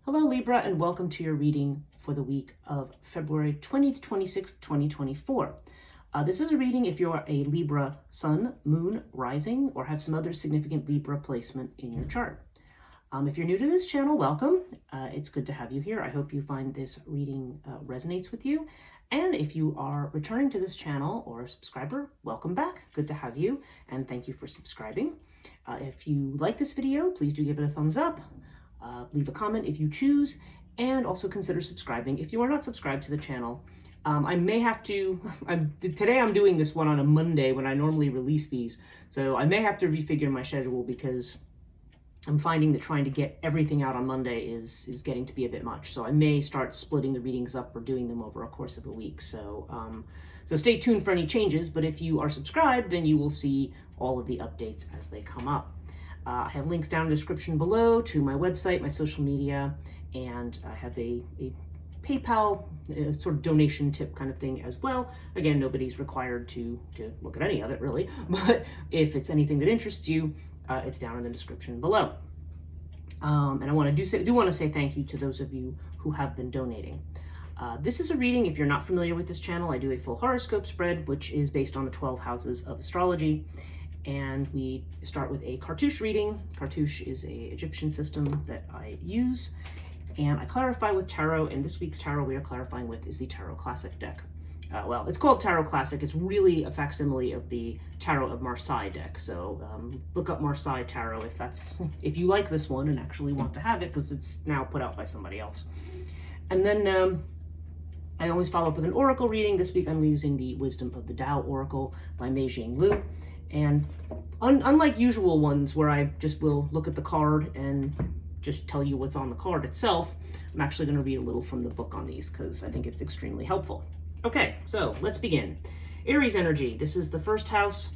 Hello Libra, and welcome to your reading for the week of February 20th to 26th, 2024. This is a reading if you're a Libra sun, moon, rising, or have some other significant Libra placement in your chart. If you're new to this channel, welcome. It's good to have you here. I hope you find this reading resonates with you. And if you are returning to this channel or a subscriber, welcome back. Good to have you, and thank you for subscribing. If you like this video, please do give it a thumbs up. Leave a comment if you choose, and also consider subscribing if you are not subscribed to the channel. I may have to, today I'm doing this one on a Monday when I normally release these, so I may have to refigure my schedule because I'm finding that trying to get everything out on Monday is getting to be a bit much. So I may start splitting the readings up or doing them over a course of a week. So stay tuned for any changes, but if you are subscribed, then you will see all of the updates as they come up. I have links down in the description below to my website, my social media, and I have a PayPal sort of donation tip kind of thing as well. Again, nobody's required to look at any of it really, but if it's anything that interests you, it's down in the description below. And I do want to say thank you to those of you who have been donating. This is a reading, if you're not familiar with this channel, I do a full horoscope spread, which is based on the 12 houses of astrology. And we start with a cartouche reading. Cartouche is an Egyptian system that I use, and I clarify with tarot, and this week's tarot we are clarifying with is the Tarot Classic deck. Well, it's called Tarot Classic. It's really a facsimile of the Tarot of Marseille deck, so look up Marseille Tarot if you like this one and actually want to have it, because it's now put out by somebody else. And then I always follow up with an oracle reading. This week I'm using the Wisdom of the Tao Oracle by Mei Jing Liu. And unlike usual ones where I just will look at the card and just tell you what's on the card itself, I'm actually going to read a little from the book on these because I think it's extremely helpful. Okay, so let's begin. Aries energy. This is the first house.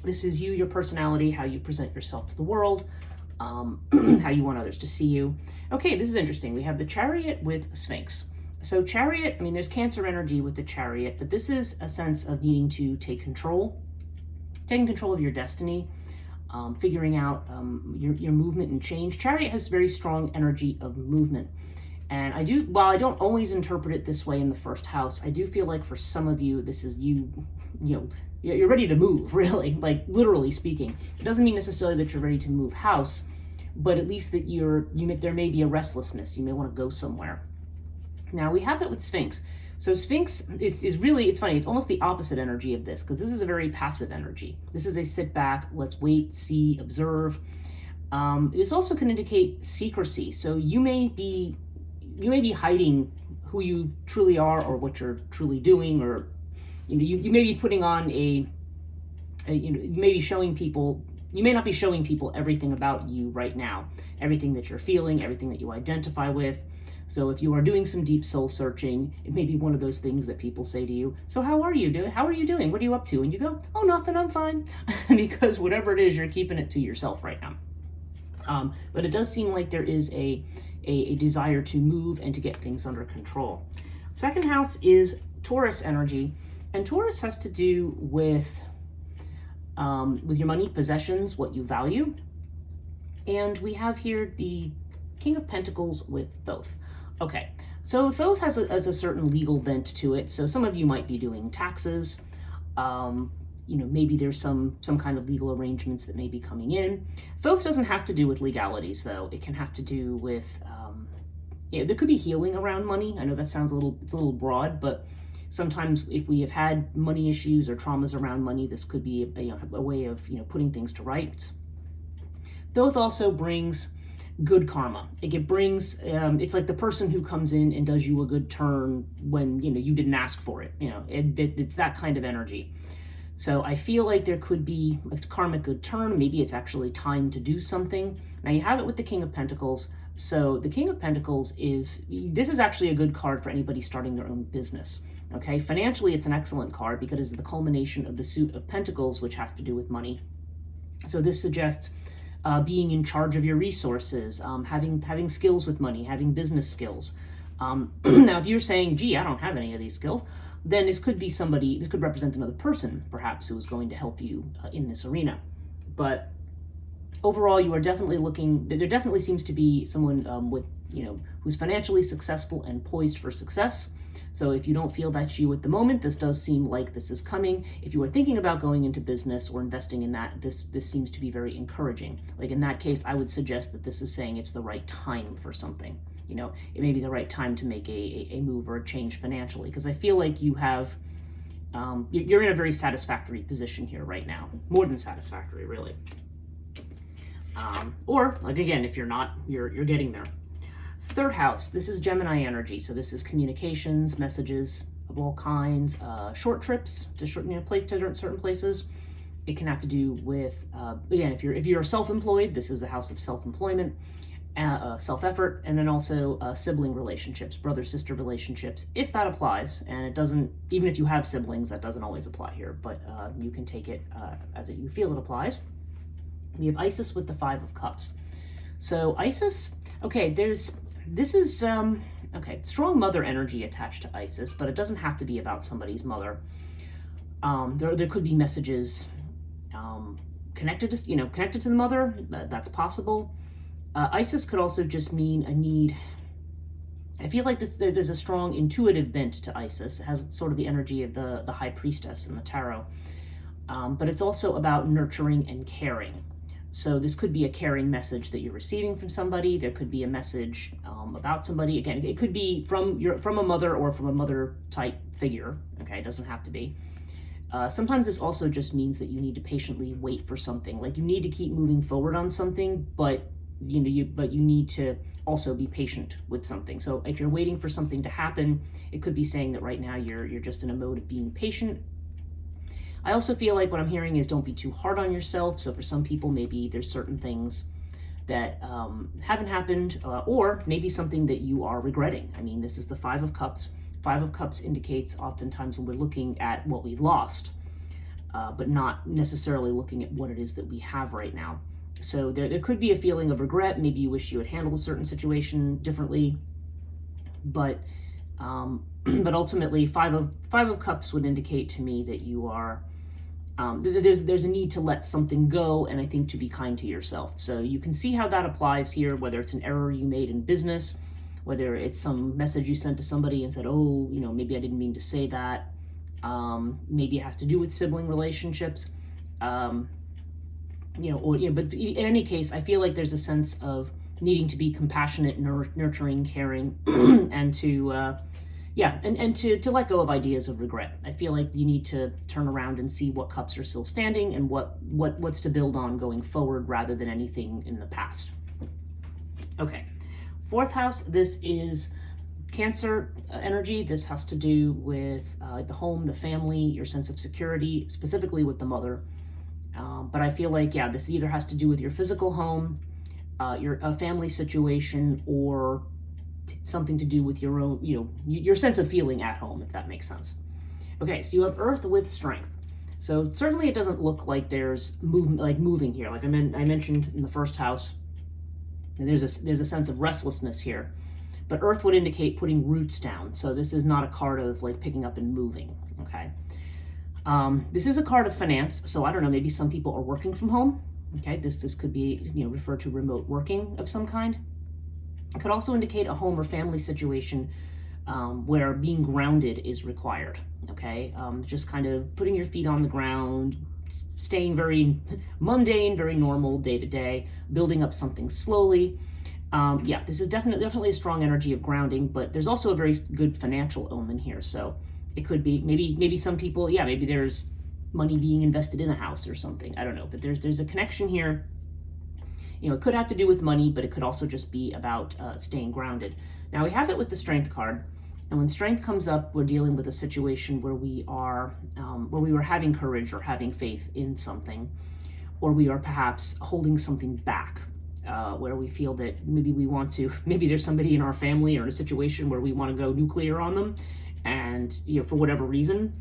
This is you, your personality, how you present yourself to the world, how you want others to see you. Okay, this is interesting. We have the Chariot with Sphinx. So Chariot, I mean, there's Cancer energy with the Chariot, but this is a sense of needing to take control. Taking control of your destiny, figuring out your movement and change. Chariot has very strong energy of movement. And while I don't always interpret it this way in the first house, I do feel like for some of you, this is you're ready to move, really, like literally speaking. It doesn't mean necessarily that you're ready to move house, but at least that there may be a restlessness. You may want to go somewhere. Now we have it with Sphinx. So Sphinx is really, it's funny, it's almost the opposite energy of this, because this is a very passive energy. This is a sit back, let's wait, see, observe. This also can indicate secrecy. So you may be hiding who you truly are or what you're truly doing, or you may be putting on you may be showing people, you may not be showing people everything about you right now, everything that you're feeling, everything that you identify with. So if you are doing some deep soul searching, it may be one of those things that people say to you, so how are you doing? How are you doing? What are you up to? And you go, oh, nothing, I'm fine. Because whatever it is, you're keeping it to yourself right now. But it does seem like there is a desire to move and to get things under control. Second house is Taurus energy. And Taurus has to do with your money, possessions, what you value. And we have here the King of Pentacles with Thoth. Okay, so Thoth has a certain legal bent to it. So some of you might be doing taxes. Maybe there's some kind of legal arrangements that may be coming in. Thoth doesn't have to do with legalities, though. It can have to do with, there could be healing around money. I know that sounds it's a little broad, but sometimes if we have had money issues or traumas around money, this could be a way of putting things to rights. Thoth also brings good karma. It brings, it's like the person who comes in and does you a good turn when, you didn't ask for it. It's that kind of energy. So I feel like there could be a karmic good turn. Maybe it's actually time to do something. Now you have it with the King of Pentacles. So the King of Pentacles this is actually a good card for anybody starting their own business. Okay, financially, it's an excellent card because it's the culmination of the suit of Pentacles, which has to do with money. So this suggests being in charge of your resources, having skills with money, having business skills. Now, if you're saying, gee, I don't have any of these skills, then this could represent another person, perhaps, who is going to help you in this arena. But Overall, you are definitely looking, there definitely seems to be someone with, who's financially successful and poised for success. So if you don't feel that's you at the moment, this does seem like this is coming. If you are thinking about going into business or investing in that, this seems to be very encouraging. Like in that case, I would suggest that this is saying it's the right time for something. It may be the right time to make a move or a change financially, because I feel like you have, you're in a very satisfactory position here right now. More than satisfactory, really. Or, like again, if you're not, you're getting there. Third house, this is Gemini energy. So this is communications, messages of all kinds, short trips to certain places. It can have to do with, again, if you're self-employed, this is the house of self-employment, self-effort, and then also sibling relationships, brother-sister relationships, if that applies. And it doesn't, even if you have siblings, that doesn't always apply here, but you can take it as you feel it applies. We have Isis with the Five of Cups. So Isis, okay, strong mother energy attached to Isis, but it doesn't have to be about somebody's mother. There could be messages connected to the mother. That's possible. Isis could also just mean a need. I feel like there's a strong intuitive bent to Isis. It has sort of the energy of the High Priestess in the tarot. But it's also about nurturing and caring. So this could be a caring message that you're receiving from somebody. There could be a message about somebody. Again, it could be from a mother or from a mother type figure. Okay, it doesn't have to be. Sometimes this also just means that you need to patiently wait for something. Like you need to keep moving forward on something, but you need to also be patient with something. So if you're waiting for something to happen, it could be saying that right now you're just in a mode of being patient. I also feel like what I'm hearing is don't be too hard on yourself. So for some people, maybe there's certain things that haven't happened, or maybe something that you are regretting. I mean, this is the Five of Cups. Five of Cups indicates oftentimes when we're looking at what we've lost, but not necessarily looking at what it is that we have right now. So there could be a feeling of regret. Maybe you wish you had handled a certain situation differently, but ultimately, Five of Cups would indicate to me that you are. There's a need to let something go, and I think to be kind to yourself. So you can see how that applies here, whether it's an error you made in business, whether it's some message you sent to somebody and said, oh, maybe I didn't mean to say that. Maybe it has to do with sibling relationships. But in any case, I feel like there's a sense of needing to be compassionate, nurturing, caring, and to let go of ideas of regret. I feel like you need to turn around and see what cups are still standing and what's to build on going forward rather than anything in the past. Okay, fourth house, this is Cancer energy. This has to do with the home, the family, your sense of security, specifically with the mother. But I feel like, this either has to do with your physical home, your family situation, or something to do with your own, your sense of feeling at home, if that makes sense. Okay, so you have Earth with Strength. So certainly it doesn't look like there's moving here. Like I mentioned in the first house, there's a sense of restlessness here. But Earth would indicate putting roots down. So this is not a card of like picking up and moving, okay? This is a card of finance. So I don't know, maybe some people are working from home. Okay, this could be, referred to remote working of some kind. It could also indicate a home or family situation where being grounded is required, okay? Just kind of putting your feet on the ground, staying very mundane, very normal day to day, building up something slowly. This is definitely a strong energy of grounding, but there's also a very good financial omen here. So it could be maybe some people, maybe there's money being invested in a house or something. I don't know, but there's a connection here. It could have to do with money, but it could also just be about staying grounded. Now we have it with the Strength card, and when Strength comes up, we're dealing with a situation where we are having courage or having faith in something, or we are perhaps holding something back. Where we feel that maybe there's somebody in our family or in a situation where we want to go nuclear on them, and for whatever reason,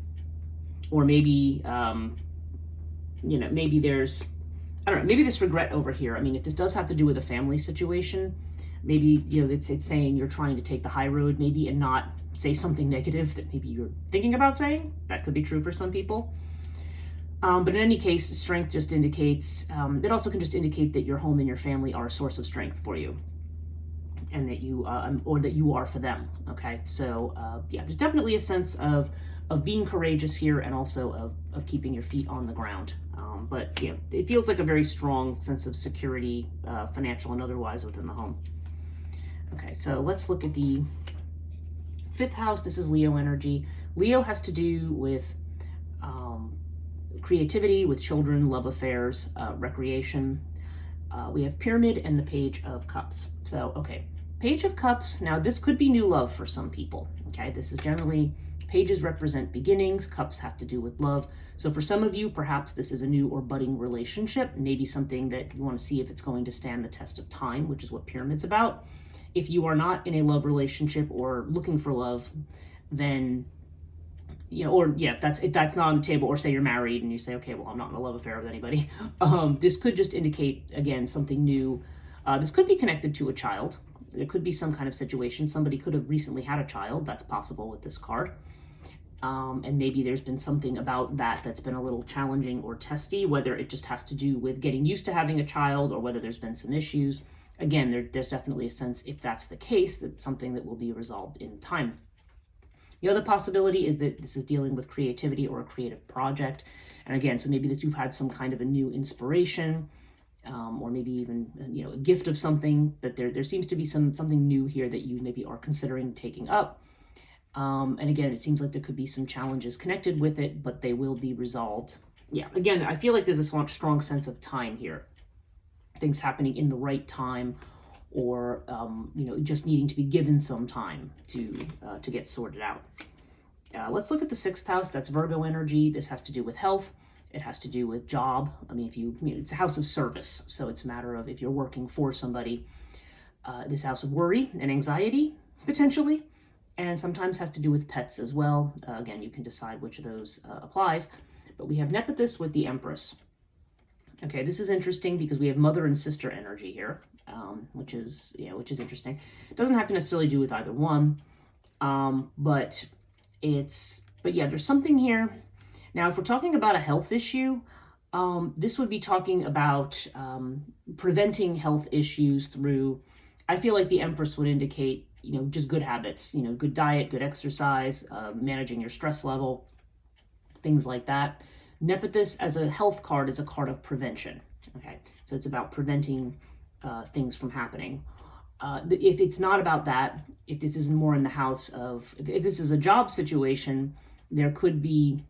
or maybe maybe there's, I don't know, maybe this regret over here. I mean, if this does have to do with a family situation, maybe it's saying you're trying to take the high road, maybe, and not say something negative that maybe you're thinking about saying. That could be true for some people. But in any case, strength just indicates, it also can just indicate that your home and your family are a source of strength for you, and that you, or that you are for them. Okay, so yeah, there's definitely a sense of being courageous here, and also of keeping your feet on the ground. But yeah, it feels like a very strong sense of security, financial and otherwise, within the home. Okay, so let's look at the 5th house. This is Leo energy. Leo has to do with creativity, with children, love affairs, recreation. We have Pyramid and the Page of Cups. So, okay, Page of Cups. Now, this could be new love for some people. Okay, this is generally, pages represent beginnings, cups have to do with love. So for some of you, perhaps this is a new or budding relationship, maybe something that you want to see if it's going to stand the test of time, which is what Pyramid's about. If you are not in a love relationship or looking for love, then, you know, or yeah, if that's not on the table, or say you're married and you say, okay, well, I'm not in a love affair with anybody. This could just indicate, again, something new. This could be connected to a child. There could be some kind of situation. Somebody could have recently had a child. That's possible with this card. And maybe there's been something about that that's been a little challenging or testy, whether it just has to do with getting used to having a child, or whether there's been some issues. Again, there's definitely a sense, if that's the case, that something that will be resolved in time. The other possibility is that this is dealing with creativity or a creative project. And again, so maybe that you've had some kind of a new inspiration, or maybe even, you know, a gift of something, but there seems to be something new here that you maybe are considering taking up. And again, it seems like there could be some challenges connected with it, but they will be resolved. Yeah, again, I feel like there's a strong sense of time here. Things happening in the right time, or you know, just needing to be given some time to get sorted out. Let's look at the 6th house. That's Virgo energy. This has to do with health. It has to do with job. I mean, it's a house of service, so it's a matter of if you're working for somebody. This house of worry and anxiety, potentially, and sometimes has to do with pets as well. Again, you can decide which of those applies. But we have Nephthys with the Empress. Okay, this is interesting because we have mother and sister energy here, which is interesting. It doesn't have to necessarily do with either one, but yeah, there's something here. Now, if we're talking about a health issue, this would be talking about preventing health issues through, I feel like the Empress would indicate, you know, just good habits, you know, good diet, good exercise, managing your stress level, things like that. Nephthys as a health card is a card of prevention. Okay, so it's about preventing things from happening. If it's not about that, if this is more in the house of, if this is a job situation, there could be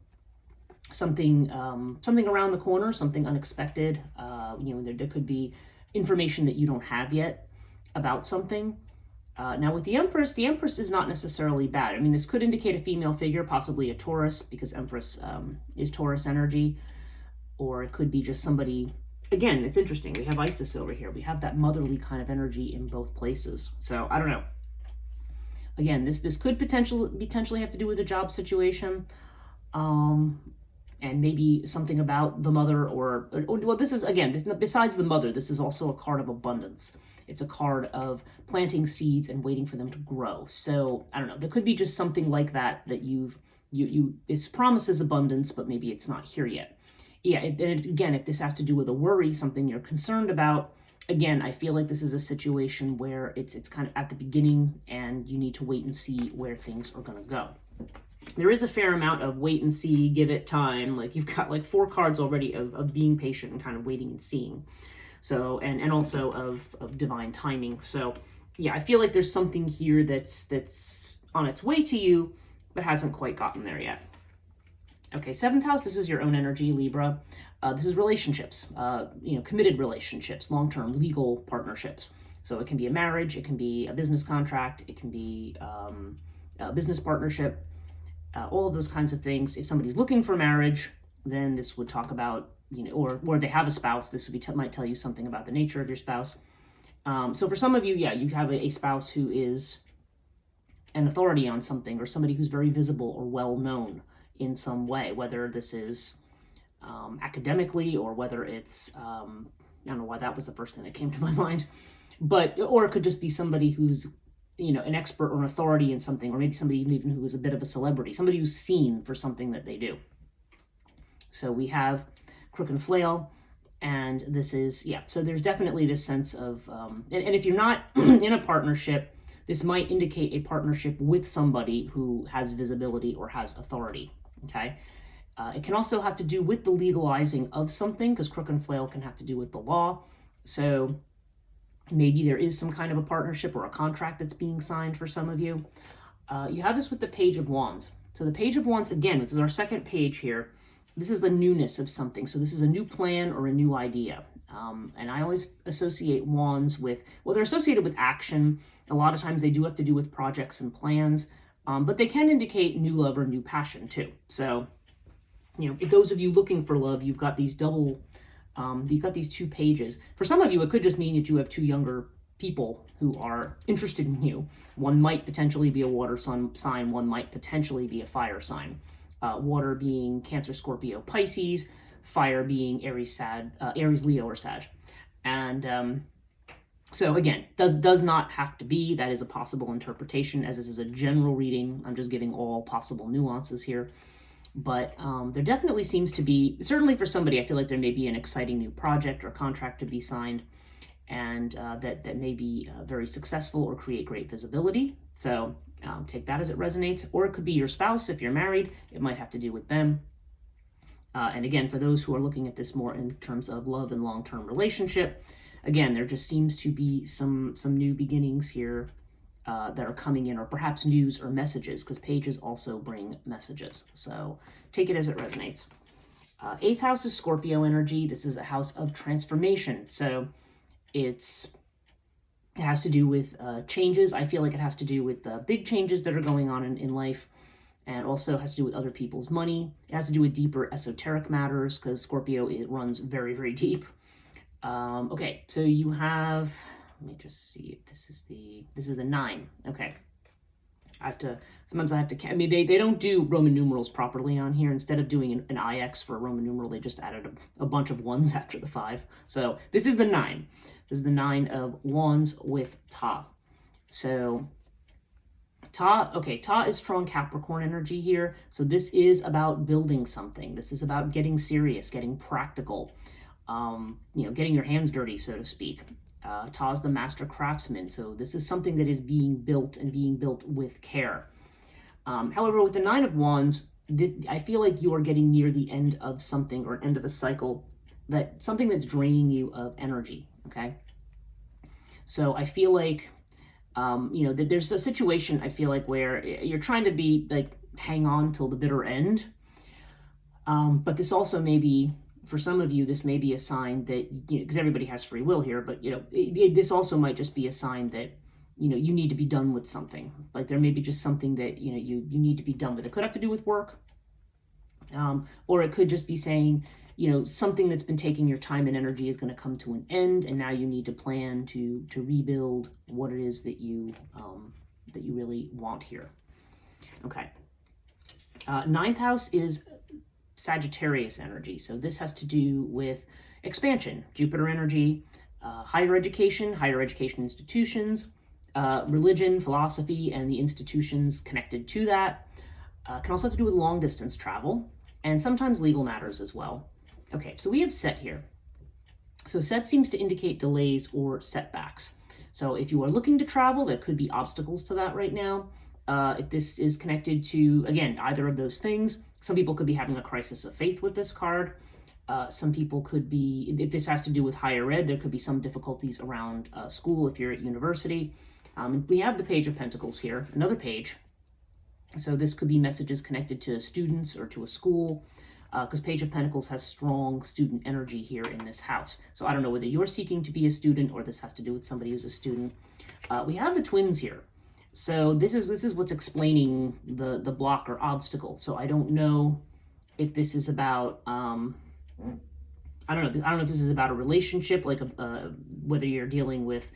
something around the corner, something unexpected. You know, there could be information that you don't have yet about something. Now with the Empress is not necessarily bad. I mean, this could indicate a female figure, possibly a Taurus, because Empress is Taurus energy, or it could be just somebody. Again, it's interesting. We have Isis over here. We have that motherly kind of energy in both places. So I don't know. Again, this could potentially have to do with a job situation, and maybe something about the mother, or well, this is, again, besides the mother, this is also a card of abundance. It's a card of planting seeds and waiting for them to grow. So I don't know. There could be just something like that this promises abundance, but maybe it's not here yet. Yeah, and again, if this has to do with a worry, something you're concerned about, again, I feel like this is a situation where it's kind of at the beginning, and you need to wait and see where things are going to go. There is a fair amount of wait and see, give it time. Like, you've got like 4 cards already of being patient and kind of waiting and seeing. So, and also of divine timing. So yeah, I feel like there's something here that's on its way to you, but hasn't quite gotten there yet. Okay, 7th house, this is your own energy, Libra. This is relationships, you know, committed relationships, long-term legal partnerships. So it can be a marriage, it can be a business contract, it can be a business partnership, all of those kinds of things. If somebody's looking for marriage, then this would talk about, you know, or they have a spouse, this would be might tell you something about the nature of your spouse. So for some of you, yeah, you have a spouse who is an authority on something, or somebody who's very visible or well known in some way, whether this is academically, or whether it's, I don't know why that was the first thing that came to my mind, or it could just be somebody who's, you know, an expert or an authority in something, or maybe somebody even who is a bit of a celebrity, somebody who's seen for something that they do. So we have crook and flail, and this is, yeah, so there's definitely this sense of, and if you're not in a partnership, this might indicate a partnership with somebody who has visibility or has authority, okay? It can also have to do with the legalizing of something, because crook and flail can have to do with the law. So maybe there is some kind of a partnership or a contract that's being signed for some of you. You have this with the Page of Wands. So the Page of Wands, again, this is our second page here. This is the newness of something. So this is a new plan or a new idea. And I always associate wands with, well, they're associated with action. A lot of times they do have to do with projects and plans, but they can indicate new love or new passion too. So, you know, if those of you looking for love, you've got these you've got these two pages. For some of you, it could just mean that you have two younger people who are interested in you. One might potentially be a water sign, one might potentially be a fire sign. Water being Cancer, Scorpio, Pisces, fire being Aries, Leo, or Sag. And so again, does not have to be. That is a possible interpretation, as this is a general reading. I'm just giving all possible nuances here. But there definitely seems to be, certainly for somebody, I feel like there may be an exciting new project or contract to be signed, and that may be very successful or create great visibility. So take that as it resonates. Or it could be your spouse. If you're married, it might have to do with them. And again, for those who are looking at this more in terms of love and long-term relationship, again, there just seems to be some new beginnings here that are coming in, or perhaps news or messages, because pages also bring messages. So take it as it resonates. 8th house is Scorpio energy. This is a house of transformation. So it has to do with changes. I feel like it has to do with the big changes that are going on in life, and also has to do with other people's money. It has to do with deeper esoteric matters, because Scorpio, it runs very, very deep. Okay, so you have, let me just see if this is the 9. Okay. Sometimes I have to, I mean, they don't do Roman numerals properly on here. Instead of doing an IX for a Roman numeral, they just added a bunch of 1s after the 5. So this is the 9. This is the 9 of Wands with Ta. So Ta is strong Capricorn energy here. So this is about building something. This is about getting serious, getting practical, getting your hands dirty, so to speak. Ta's the master craftsman, so this is something that is being built and being built with care. However, with the 9 of Wands, I feel like you are getting near the end of something, or end of a cycle, something that's draining you of energy, okay? So I feel like, that there's a situation, I feel like, where you're trying to be, like, hang on till the bitter end. But this also may be, for some of you, this may be a sign that, because everybody has free will here, but, this also might just be a sign that, you need to be done with something. Like there may be just something that, you need to be done with. It could have to do with work. Or it could just be saying, something that's been taking your time and energy is going to come to an end, and now you need to plan to rebuild what it is that you really want here. Okay. 9th house is Sagittarius energy. So this has to do with expansion, Jupiter energy, higher education institutions, religion, philosophy, and the institutions connected to that. Can also have to do with long distance travel, and sometimes legal matters as well. Okay, so we have Set here. So Set seems to indicate delays or setbacks. So if you are looking to travel, there could be obstacles to that right now. If this is connected to, again, either of those things, some people could be having a crisis of faith with this card. Some people could be, if this has to do with higher ed, there could be some difficulties around school if you're at university. We have the Page of Pentacles here, another page. So this could be messages connected to students or to a school, because Page of Pentacles has strong student energy here in this house. So I don't know whether you're seeking to be a student or this has to do with somebody who's a student. We have the Twins here. So this is what's explaining the block or obstacle. So I don't know if this is about, I don't know if this is about a relationship, like whether you're dealing with,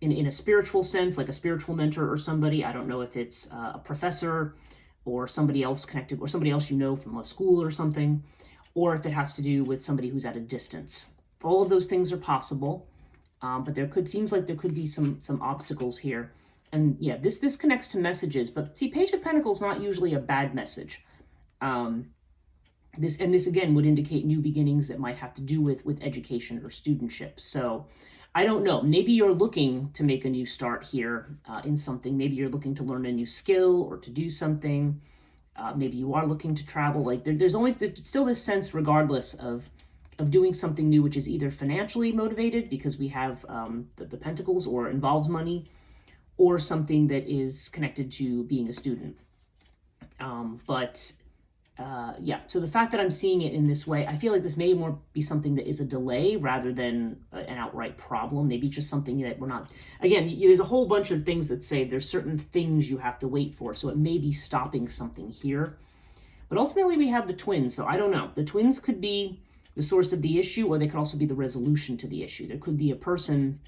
in a spiritual sense, like a spiritual mentor or somebody. I don't know if it's a professor or somebody else connected, or somebody else from a school or something, or if it has to do with somebody who's at a distance. All of those things are possible, but seems like there could be some obstacles here. And yeah, this connects to messages, but see, Page of Pentacles not usually a bad message. This again would indicate new beginnings that might have to do with education or studentship. So I don't know. Maybe you're looking to make a new start here in something. Maybe you're looking to learn a new skill or to do something. Maybe you are looking to travel. Like there's still this sense, regardless of doing something new, which is either financially motivated because we have the Pentacles or involves money, or something that is connected to being a student. Yeah, so the fact that I'm seeing it in this way, I feel like this may more be something that is a delay rather than an outright problem. Maybe just something that we're not, again, there's a whole bunch of things that say there's certain things you have to wait for. So it may be stopping something here. But ultimately we have the twins. So I don't know. The twins could be the source of the issue, or they could also be the resolution to the issue. There could be a person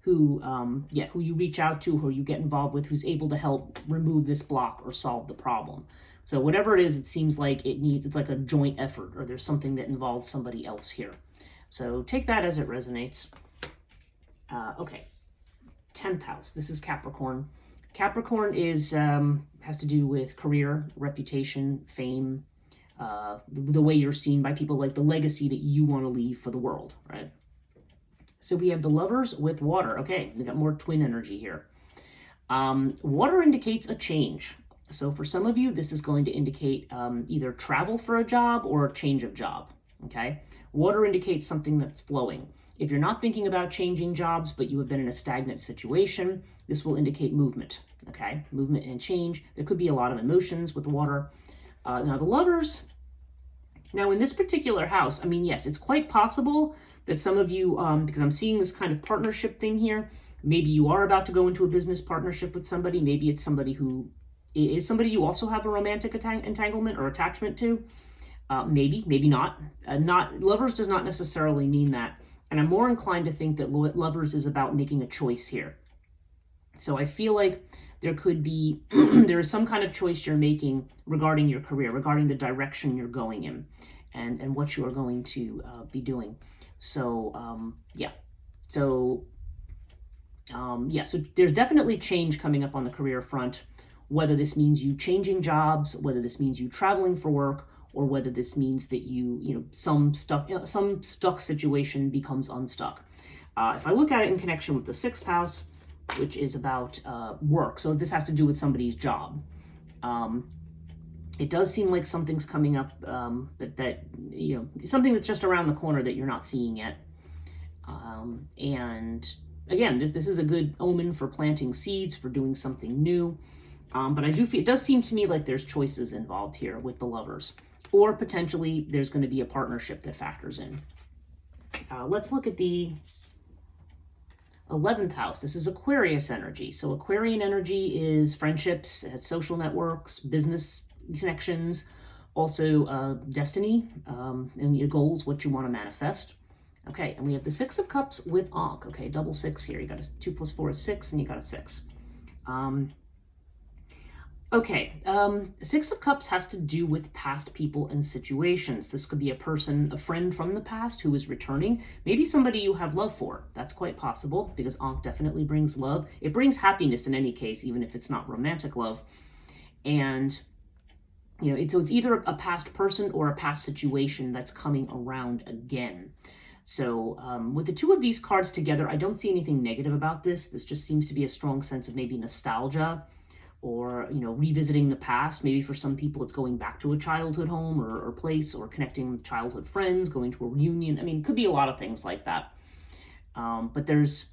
who you reach out to, who you get involved with, who's able to help remove this block or solve the problem. So whatever it is, it seems like it's like a joint effort, or there's something that involves somebody else here. So take that as it resonates. Okay, 10th house. This is Capricorn. Capricorn is has to do with career, reputation, fame, the way you're seen by people, like the legacy that you want to leave for the world, right? So we have the Lovers with water. Okay, we got more twin energy here. Water indicates a change. So for some of you, this is going to indicate either travel for a job or a change of job, okay? Water indicates something that's flowing. If you're not thinking about changing jobs, but you have been in a stagnant situation, this will indicate movement, okay? Movement and change. There could be a lot of emotions with water. Now the Lovers, now in this particular house, I mean, yes, it's quite possible that some of you, because I'm seeing this kind of partnership thing here, maybe you are about to go into a business partnership with somebody. Maybe it's somebody who is somebody you also have a romantic entanglement or attachment to. Maybe not. Lovers does not necessarily mean that. And I'm more inclined to think that Lovers is about making a choice here. So I feel like there could be, there is some kind of choice you're making regarding your career, regarding the direction you're going in, and what you are going to be doing. So, yeah. So there's definitely change coming up on the career front. Whether this means you changing jobs, whether this means you traveling for work, or whether this means that some stuck situation becomes unstuck. If I look at it in connection with the 6th house, which is about work, so this has to do with somebody's job. It does seem like something's coming up that something that's just around the corner that you're not seeing yet. And again, this is a good omen for planting seeds, for doing something new. But I do feel, it does seem to me like there's choices involved here with the Lovers, or potentially there's going to be a partnership that factors in. Let's look at the 11th house. This is Aquarius energy. So Aquarian energy is friendships, social networks, business connections, also destiny, and your goals, what you want to manifest. Okay, and we have the 6 of Cups with Ankh. Okay, double 6 here. You got a 2 + 4 is 6, and you got a 6. Okay, 6 of Cups has to do with past people and situations. This could be a person, a friend from the past who is returning. Maybe somebody you have love for. That's quite possible, because Ankh definitely brings love. It brings happiness in any case, even if it's not romantic love. And, so it's either a past person or a past situation that's coming around again. So with the 2 of these cards together, I don't see anything negative about this. This just seems to be a strong sense of maybe nostalgia, or revisiting the past. Maybe for some people it's going back to a childhood home or place, or connecting with childhood friends, going to a reunion. I mean, it could be a lot of things like that. But there's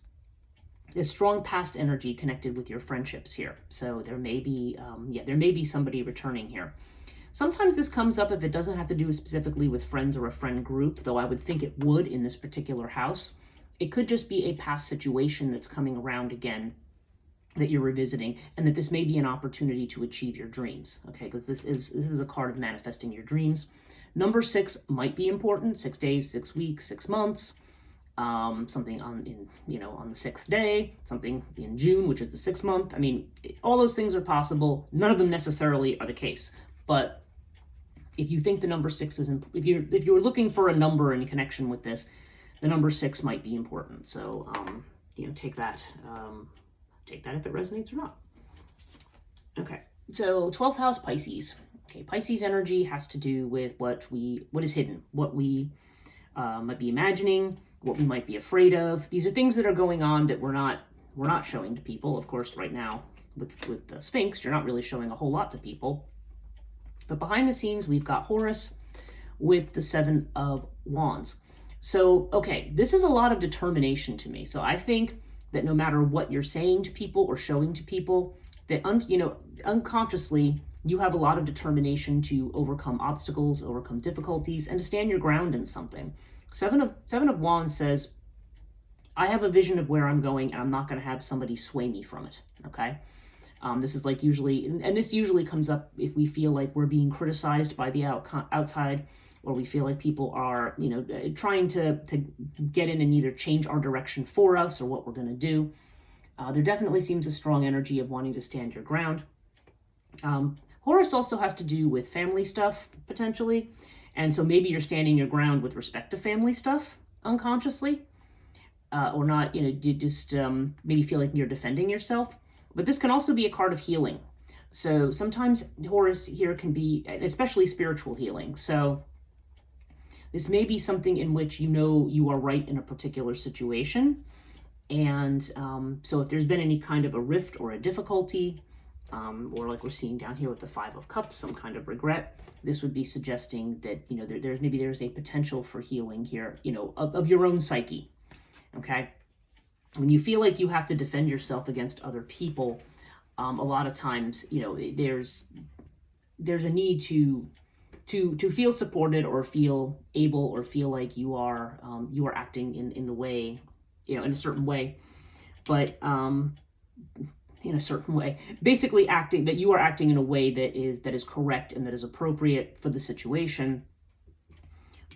a strong past energy connected with your friendships here. So there may be somebody returning here. Sometimes this comes up if it doesn't have to do specifically with friends or a friend group, though I would think it would in this particular house. It could just be a past situation that's coming around again, that you're revisiting, and that this may be an opportunity to achieve your dreams, okay? Because this is a card of manifesting your dreams. Number 6 might be important. 6 days, 6 weeks, 6 months. Something on the 6th day, something in June, which is the 6th month. I mean, all those things are possible. None of them necessarily are the case. But if you think the number 6 is, if you're looking for a number in connection with this, the number 6 might be important. So take that. Take that if it resonates or not. Okay, so 12th house Pisces. Okay, Pisces energy has to do with what is hidden, what we might be imagining, what we might be afraid of. These are things that are going on that we're not showing to people. Of course, right now with the Sphinx, you're not really showing a whole lot to people. But behind the scenes, we've got Horus with the Seven of Wands. So, okay, this is a lot of determination to me. So I think that no matter what you're saying to people or showing to people, that unconsciously you have a lot of determination to overcome obstacles, overcome difficulties, and to stand your ground in something. Seven of Wands says, I have a vision of where I'm going, and I'm not going to have somebody sway me from it. Okay. This is like usually, and this usually comes up if we feel like we're being criticized by the outside, or we feel like people are, trying to get in and either change our direction for us or what we're going to do. There definitely seems a strong energy of wanting to stand your ground. Horus also has to do with family stuff, potentially. And so maybe you're standing your ground with respect to family stuff unconsciously, or not, you just maybe feel like you're defending yourself. But this can also be a card of healing. So sometimes Horus here can be, especially spiritual healing. So this may be something in which you are right in a particular situation. And so if there's been any kind of a rift or a difficulty, or like we're seeing down here with the Five of Cups, some kind of regret, this would be suggesting that, there's a potential for healing here, of your own psyche. Okay. When you feel like you have to defend yourself against other people, a lot of times, there's a need to feel supported or feel able or feel like you are acting in the way, in a certain way, but in a certain way, basically that you are acting in a way that is correct and that is appropriate for the situation.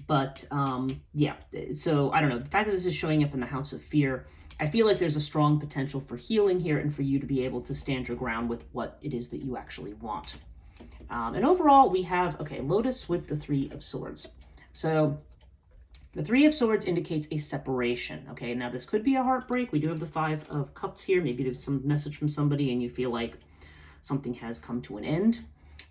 But yeah, so I don't know, the fact that this is showing up in the House of Fear, I feel like there's a strong potential for healing here and for you to be able to stand your ground with what it is that you actually want. And overall, we have, Lotus with the Three of Swords. So the Three of Swords indicates a separation. Okay, now this could be a heartbreak. We do have the Five of Cups here. Maybe there's some message from somebody and you feel like something has come to an end.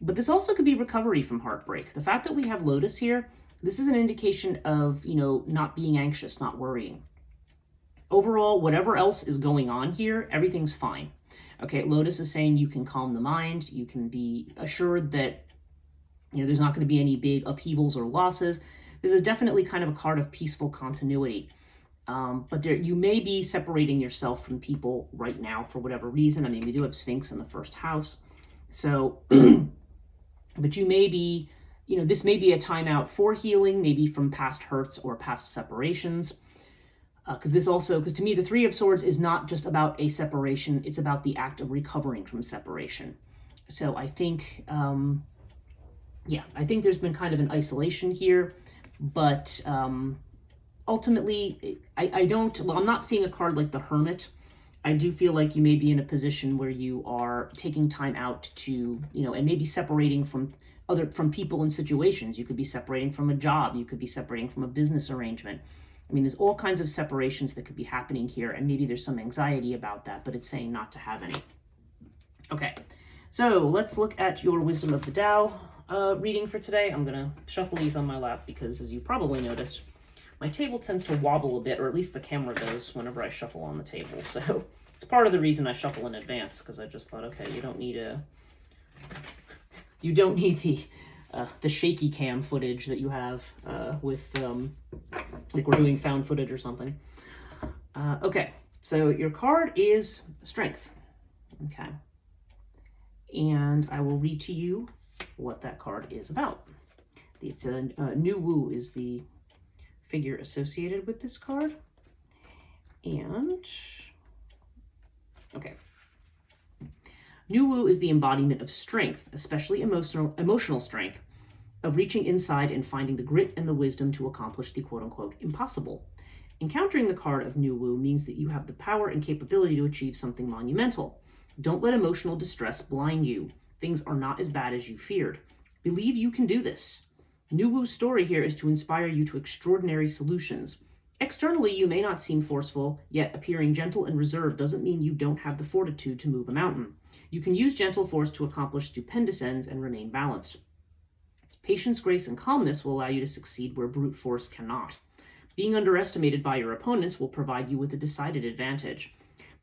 But this also could be recovery from heartbreak. The fact that we have Lotus here, this is an indication of, not being anxious, not worrying. Overall, whatever else is going on here, everything's fine. Okay, Lotus is saying you can calm the mind. You can be assured that, there's not going to be any big upheavals or losses. This is definitely kind of a card of peaceful continuity. But you may be separating yourself from people right now for whatever reason. I mean, we do have Sphinx in the first house. So, but you may be, this may be a timeout for healing, maybe from past hurts or past separations. Because to me, the Three of Swords is not just about a separation, it's about the act of recovering from separation. So I think, I think there's been kind of an isolation here, but ultimately, I'm not seeing a card like the Hermit. I do feel like you may be in a position where you are taking time out to, and maybe separating from people and situations. You could be separating from a job, you could be separating from a business arrangement. I mean, there's all kinds of separations that could be happening here, and maybe there's some anxiety about that, but it's saying not to have any. Okay, so let's look at your Wisdom of the Tao reading for today. I'm going to shuffle these on my lap because, as you probably noticed, my table tends to wobble a bit, or at least the camera does whenever I shuffle on the table. So it's part of the reason I shuffle in advance, because I just thought, okay, you don't need the shaky cam footage that you have with like we're doing found footage or something. Okay, so your card is Strength. Okay, and I will read to you what that card is about. It's Nu Wu is the figure associated with this card, and okay. Nu Wu is the embodiment of strength, especially emotional strength, of reaching inside and finding the grit and the wisdom to accomplish the quote-unquote impossible. Encountering the card of Nu Wu means that you have the power and capability to achieve something monumental. Don't let emotional distress blind you. Things are not as bad as you feared. Believe you can do this. Nu Wu's story here is to inspire you to extraordinary solutions. Externally, you may not seem forceful, yet appearing gentle and reserved doesn't mean you don't have the fortitude to move a mountain. You can use gentle force to accomplish stupendous ends and remain balanced. Patience, grace, and calmness will allow you to succeed where brute force cannot. Being underestimated by your opponents will provide you with a decided advantage.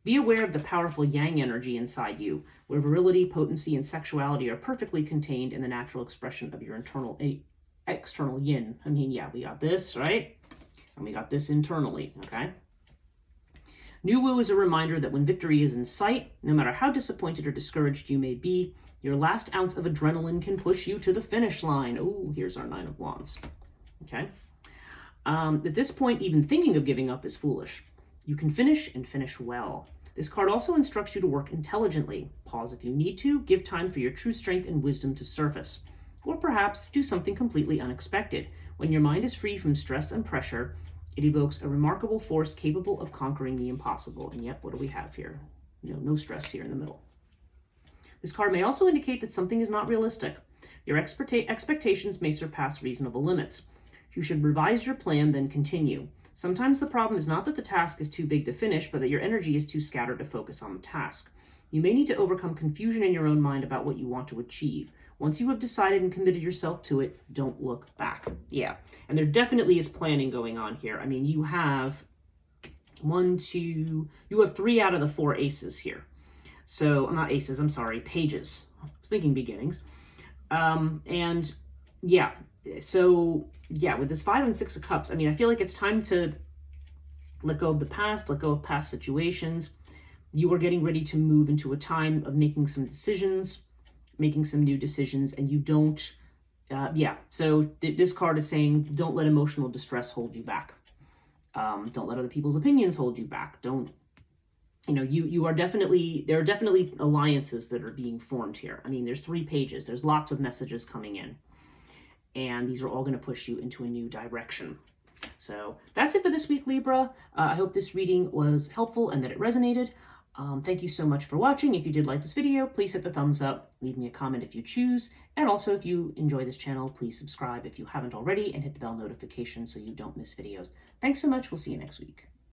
Be aware of the powerful yang energy inside you, where virility, potency, and sexuality are perfectly contained in the natural expression of your external yin. I mean, yeah, we got this, right? And we got this internally, okay? New Wu is a reminder that when victory is in sight, no matter how disappointed or discouraged you may be, your last ounce of adrenaline can push you to the finish line. Oh, here's our Nine of Wands, okay? At this point, even thinking of giving up is foolish. You can finish and finish well. This card also instructs you to work intelligently. Pause if you need to, give time for your true strength and wisdom to surface. Or perhaps do something completely unexpected. When your mind is free from stress and pressure, it evokes a remarkable force capable of conquering the impossible. And yet, what do we have here? No stress here in the middle. This card may also indicate that something is not realistic. Your expectations may surpass reasonable limits. You should revise your plan, then continue. Sometimes the problem is not that the task is too big to finish, but that your energy is too scattered to focus on the task. You may need to overcome confusion in your own mind about what you want to achieve. Once you have decided and committed yourself to it, don't look back. Yeah, and there definitely is planning going on here. I mean, you have you have 3 out of the 4 aces here. So, not aces, I'm sorry, pages. I was thinking beginnings. And yeah, so yeah, with this 5 and 6 of Cups, I mean, I feel like it's time to let go of the past, let go of past situations. You are getting ready to move into a time of making some decisions, making some new decisions, and you don't, so this card is saying, don't let emotional distress hold you back. Don't let other people's opinions hold you back. Don't, you are definitely, there are definitely alliances that are being formed here. I mean, there's 3 pages, there's lots of messages coming in. And these are all going to push you into a new direction. So that's it for this week, Libra. I hope this reading was helpful and that it resonated. Thank you so much for watching. If you did like this video, please hit the thumbs up, leave me a comment if you choose. And also, if you enjoy this channel, please subscribe if you haven't already and hit the bell notification so you don't miss videos. Thanks so much. We'll see you next week.